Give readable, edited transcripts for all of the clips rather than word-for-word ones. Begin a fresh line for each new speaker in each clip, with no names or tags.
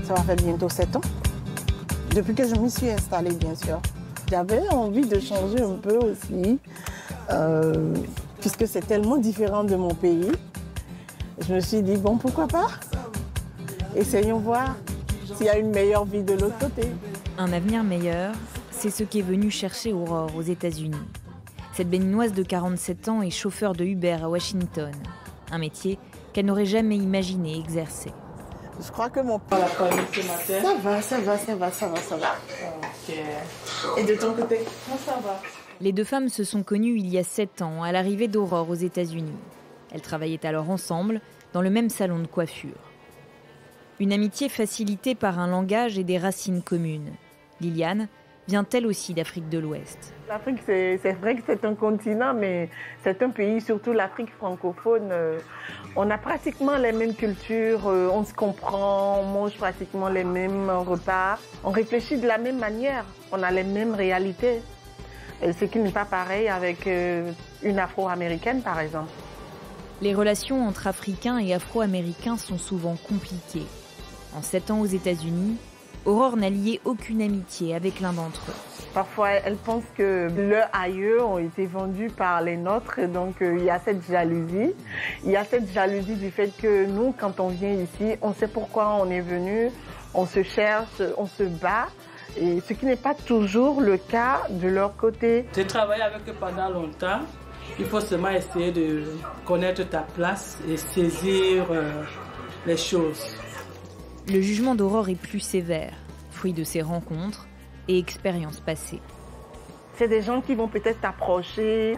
Ça va faire bientôt 7 ans. Depuis que je m'y suis installée, bien sûr. J'avais envie de changer un peu aussi, puisque c'est tellement différent de mon pays. Je me suis dit, bon, pourquoi pas? Essayons voir s'il y a une meilleure vie de l'autre côté.
Un avenir meilleur, c'est ce qu'est venu chercher Aurore aux États-Unis. Cette béninoise de 47 ans est chauffeur de Uber à Washington. Un métier qu'elle n'aurait jamais imaginé exercer.
Je crois que mon père l'a connu ce matin. Ça va. Ok. Et de ton côté? Ça va.
Les deux femmes se sont connues il y a 7 ans, à l'arrivée d'Aurore aux États-Unis. Elles travaillaient alors ensemble, dans le même salon de coiffure. Une amitié facilitée par un langage et des racines communes. Liliane vient elle aussi d'Afrique de l'Ouest.
L'Afrique, c'est vrai que c'est un continent, mais c'est un pays, surtout l'Afrique francophone. On a pratiquement les mêmes cultures, on se comprend, on mange pratiquement les mêmes repas. On réfléchit de la même manière, on a les mêmes réalités. Ce qui n'est pas pareil avec une Afro-américaine, par exemple.
Les relations entre Africains et Afro-Américains sont souvent compliquées. En 7 ans aux États-Unis, Aurore n'a lié aucune amitié avec l'un d'entre eux.
Parfois, elle pense que leurs aïeux ont été vendus par les nôtres, et donc il y a cette jalousie. Il y a cette jalousie du fait que nous, quand on vient ici, on sait pourquoi on est venu, on se cherche, on se bat, et ce qui n'est pas toujours le cas de leur côté.
J'ai travaillé avec eux pendant longtemps. Il faut seulement essayer de connaître ta place et saisir les choses.
Le jugement d'Aurore est plus sévère, fruit de ses rencontres et expériences passées.
C'est des gens qui vont peut-être t'approcher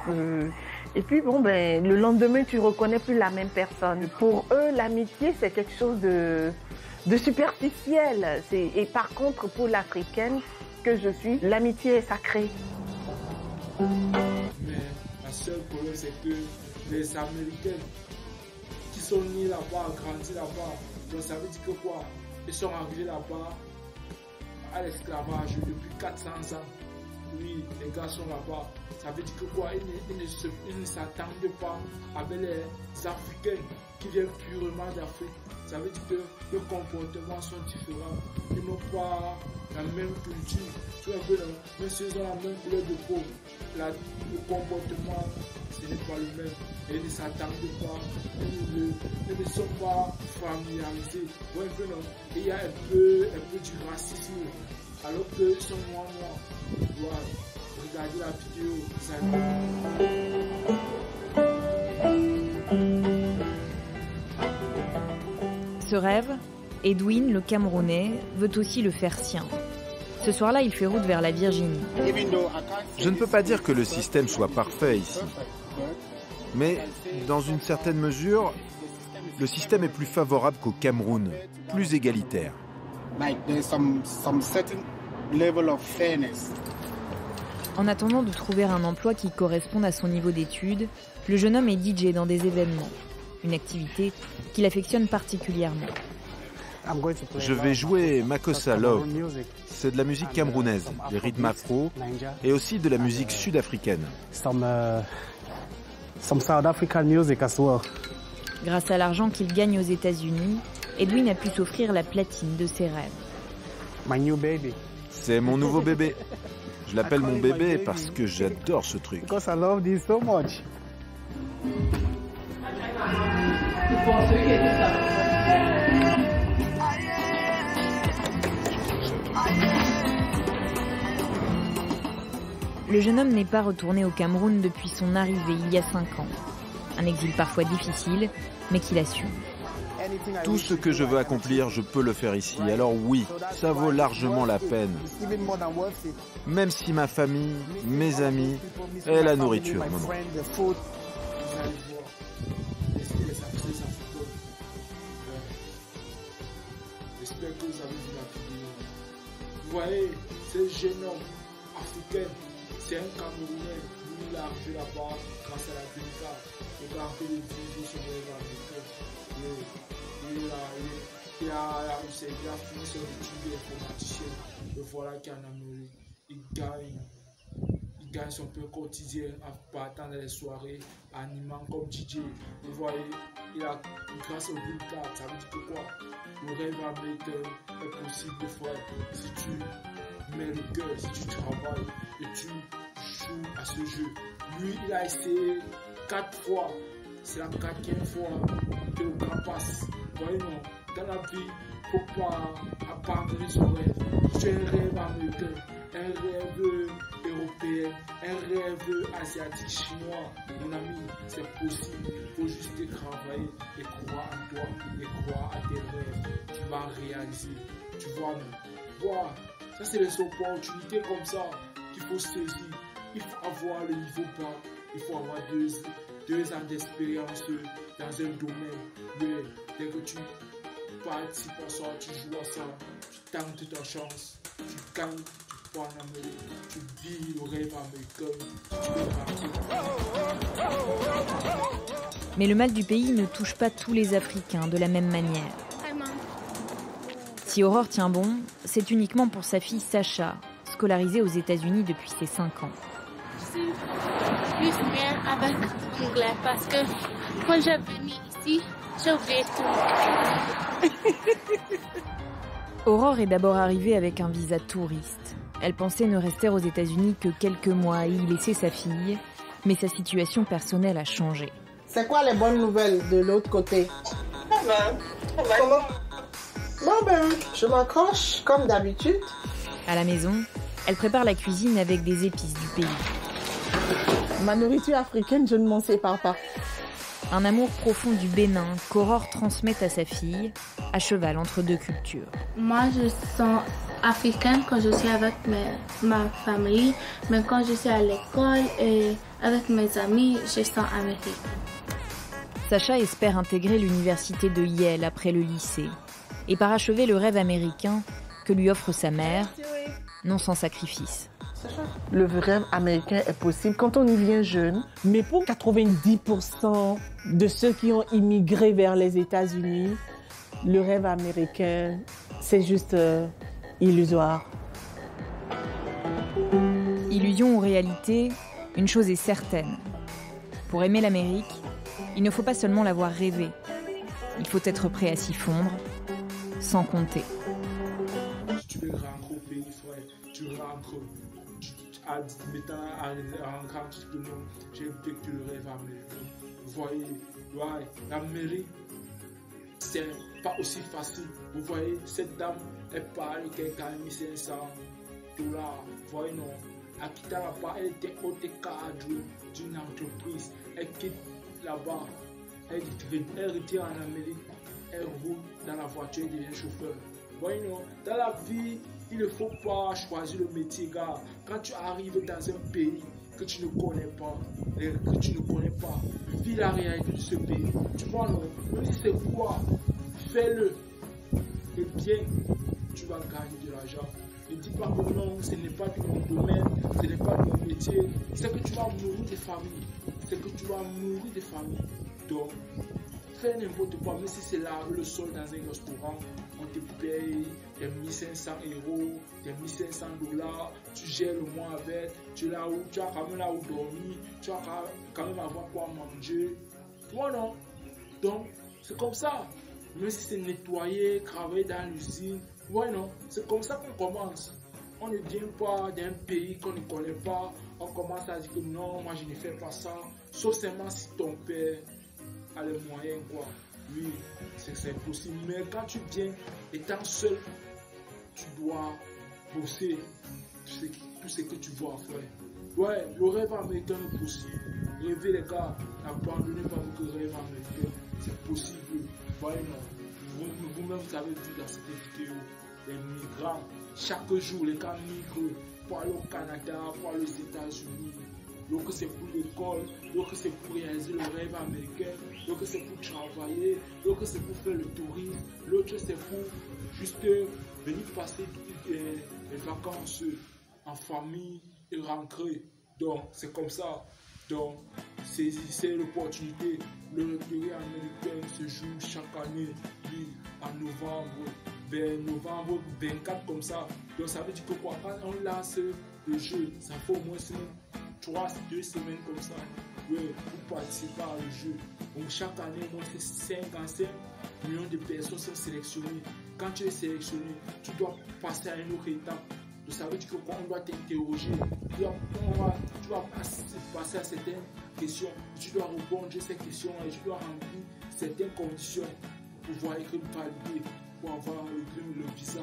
et puis le lendemain tu reconnais plus la même personne. Pour eux, l'amitié c'est quelque chose de superficiel. Et par contre, pour l'Africaine que je suis, l'amitié est sacrée.
Mais la seule problème c'est que les Américains qui sont nés là-bas, grandis là-bas, donc ça veut dire que quoi? Ils sont arrivés là-bas à l'esclavage depuis 400 ans. Oui, les gars sont là-bas. Ça veut dire que quoi? Ils ne s'attendent pas avec les Africains qui viennent purement d'Afrique. Ça veut dire que leurs comportements sont différents. Ils n'ont pas la même culture. Tu vois, même s'ils ont la même couleur de peau, le comportement, ce n'est pas le même. Et ils ne s'attendent pas. Ils ne sont pas familiarisés. Ouais, il y a un peu du racisme. Alors qu'ils sont noirs. Voilà. Regardez la vidéo.
Ce rêve, Edwin, le Camerounais, veut aussi le faire sien. Ce soir-là, il fait route vers la Virginie.
Je ne peux pas dire que le système soit parfait ici. Mais, dans une certaine mesure, le système est plus favorable qu'au Cameroun, plus égalitaire.
En attendant de trouver un emploi qui corresponde à son niveau d'études, le jeune homme est DJ dans des événements, une activité qu'il affectionne particulièrement.
Je vais jouer Makossa Love. C'est de la musique camerounaise, des rythmes afro et aussi de la musique sud-africaine.
Grâce à l'argent qu'il gagne aux États-Unis, Edwin a pu s'offrir la platine de ses rêves.
C'est mon nouveau bébé. Je l'appelle mon bébé parce que j'adore ce truc.
Le jeune homme n'est pas retourné au Cameroun depuis son arrivée il y a 5 ans. Un exil parfois difficile, mais qu'il assume.
Tout ce que je veux accomplir, je peux le faire ici. Alors oui, ça vaut largement la peine. Même si ma famille, mes amis et la nourriture, maman.
J'espère que vous avez vu la vidéo. Vous voyez, ce jeune homme africain, c'est un Camerounais. Lui, il est arrivé là-bas grâce à la Bénica. Regardez les vidéos sur les Américains. Il a fini son étude d'informaticien. Le voilà qui est en Amérique. Il gagne son peu quotidien en partant dans les soirées, animant comme DJ. Vous voyez, grâce au Green Card, ça veut dire que quoi? Le rêve américain est possible, frère, si tu mets le cœur, si tu travailles et tu joues à ce jeu. Lui, il a essayé 4 fois. C'est la 4e fois que le gars passe. Vous voyez, non, dans la vie, il ne faut pas abandonner son rêve. Tu as un rêve américain, un rêve européen, un rêve asiatique, chinois. Mon ami, c'est possible. Il faut juste travailler et croire en toi et croire à tes rêves. Tu vas réaliser. Tu vois, non? Voilà. Ça, c'est les opportunités comme ça qu'il faut saisir. Il faut avoir le niveau bas. Il faut avoir 2 ans d'expérience dans un domaine. Mais dès que tu participes à ça, tu joues à ça, tu tentes ta chance, tu gagnes, tu pars en Amérique, tu vis le rêve américain, tu es
Mais le mal du pays ne touche pas tous les Africains de la même manière. Si Aurore tient bon, c'est uniquement pour sa fille Sacha, scolarisée aux États-Unis depuis ses 5 ans.
Je suis plus bien avec l'anglais parce que quand j'ai venu ici, j'ai oublié tout.
Aurore est d'abord arrivée avec un visa touriste. Elle pensait ne rester aux États-Unis que quelques mois et y laisser sa fille, mais sa situation personnelle a changé.
C'est quoi les bonnes nouvelles de l'autre côté?
Ça va.
Comment? Bon ben, je m'accroche comme d'habitude.
À la maison, elle prépare la cuisine avec des épices du pays.
Ma nourriture africaine, je ne m'en sépare pas.
Un amour profond du Bénin qu'Aurore transmet à sa fille, à cheval entre 2 cultures.
Moi, je sens africaine quand je suis avec ma famille, mais quand je suis à l'école et avec mes amis, je sens américaine.
Sacha espère intégrer l'université de Yale après le lycée et parachever le rêve américain que lui offre sa mère, non sans sacrifice.
Le rêve américain est possible quand on y vient jeune.
Mais pour 90% de ceux qui ont immigré vers les États-Unis, le rêve américain, c'est juste illusoire.
Illusion ou réalité, une chose est certaine. Pour aimer l'Amérique, il ne faut pas seulement l'avoir rêvé. Il faut être prêt à s'y fondre, sans compter.
Tu rentres au pays, frère. Tu rentres. En grand titre de nom, j'ai vécu le rêve américain. Vous voyez, l'Amérique, c'est pas aussi facile. Vous voyez, cette dame, elle parle qu'elle gagne $1500. Vous voyez, non. Akita là-bas, elle était haute cadre d'une entreprise. Elle quitte là-bas. Elle retire en Amérique. Elle roule dans la voiture et devient chauffeur. Vous voyez, non. Dans la vie, il ne faut pas choisir le métier, gars. Quand tu arrives dans un pays que tu ne connais pas, vis la réalité de ce pays. Tu vois, non, même si c'est quoi, fais-le. Et bien, tu vas gagner de l'argent. Ne dis pas que non, ce n'est pas de mon domaine, ce n'est pas de mon métier. C'est que tu vas mourir des familles. Donc, fais n'importe quoi, même si c'est laver le sol dans un restaurant, on te paye des $1500, des $1500, tu gères le mois avec, tu as quand même là où dormir, tu as quand même avoir quoi manger. Toi non. Donc, c'est comme ça. Même si c'est nettoyer, travailler dans l'usine, ouais non, c'est comme ça qu'on commence. On ne vient pas d'un pays qu'on ne connaît pas, on commence à dire que non, moi je ne fais pas ça, sauf seulement si ton père a les moyens, quoi. Oui, c'est possible. Mais quand tu viens étant seul, tu dois bosser tout ce que tu vois faire. Ouais, le rêve américain est possible. Rêvez les gars, n'abandonnez pas votre rêve américain. C'est possible. Voyez, non. Vous-même, vous avez vu dans cette vidéo, les migrants, chaque jour, les gars migrent pour aller au Canada, pour aller aux États-Unis. L'autre c'est pour l'école, l'autre c'est pour réaliser le rêve américain, l'autre c'est pour travailler, l'autre c'est pour faire le tourisme, l'autre c'est pour juste venir passer les vacances en famille et rentrer. Donc c'est comme ça. Donc c'est l'opportunité. Le loterie américain se joue chaque année, en novembre, vers novembre 24 comme ça. Donc ça veut dire que quoi, quand on lance le jeu, ça fait au moins 2 semaines comme ça, ouais, pour participer au jeu. Donc chaque année, on fait 55 millions de personnes sont sélectionnées. Quand tu es sélectionné, tu dois passer à une autre étape. Donc ça veut dire qu'on doit t'interroger. Tu dois passer à certaines questions. Tu dois répondre à ces questions et tu dois remplir certaines conditions pour pouvoir être validé, pour avoir le visa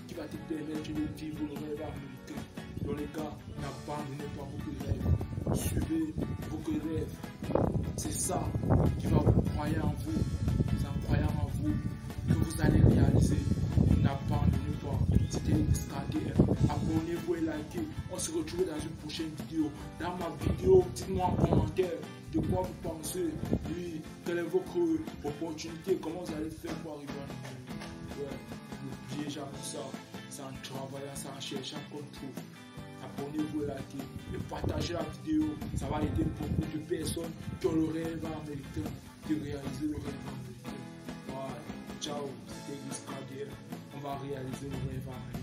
qui va te permettre de vivre le rêve américain. Dans les cas, n'abandonnez pas vos rêves. Suivez vos rêves. C'est ça qui va vous croire en vous. C'est en croyant en vous que vous allez réaliser. N'abandonnez pas. C'était SKDF. Abonnez-vous et likez. On se retrouve dans une prochaine vidéo. Dans ma vidéo, dites-moi en commentaire de quoi vous pensez. Oui, quelle est votre opportunité. Comment vous allez faire pour arriver à nous. Ouais, n'oubliez jamais ça. C'est en travaillant, c'est en cherchant qu'on trouve. Abonnez-vous, likez et partagez la vidéo. Ça va aider beaucoup de personnes qui ont le rêve américain de réaliser le rêve américain. Voilà. Ciao, c'était SKDF. On va réaliser le rêve américain.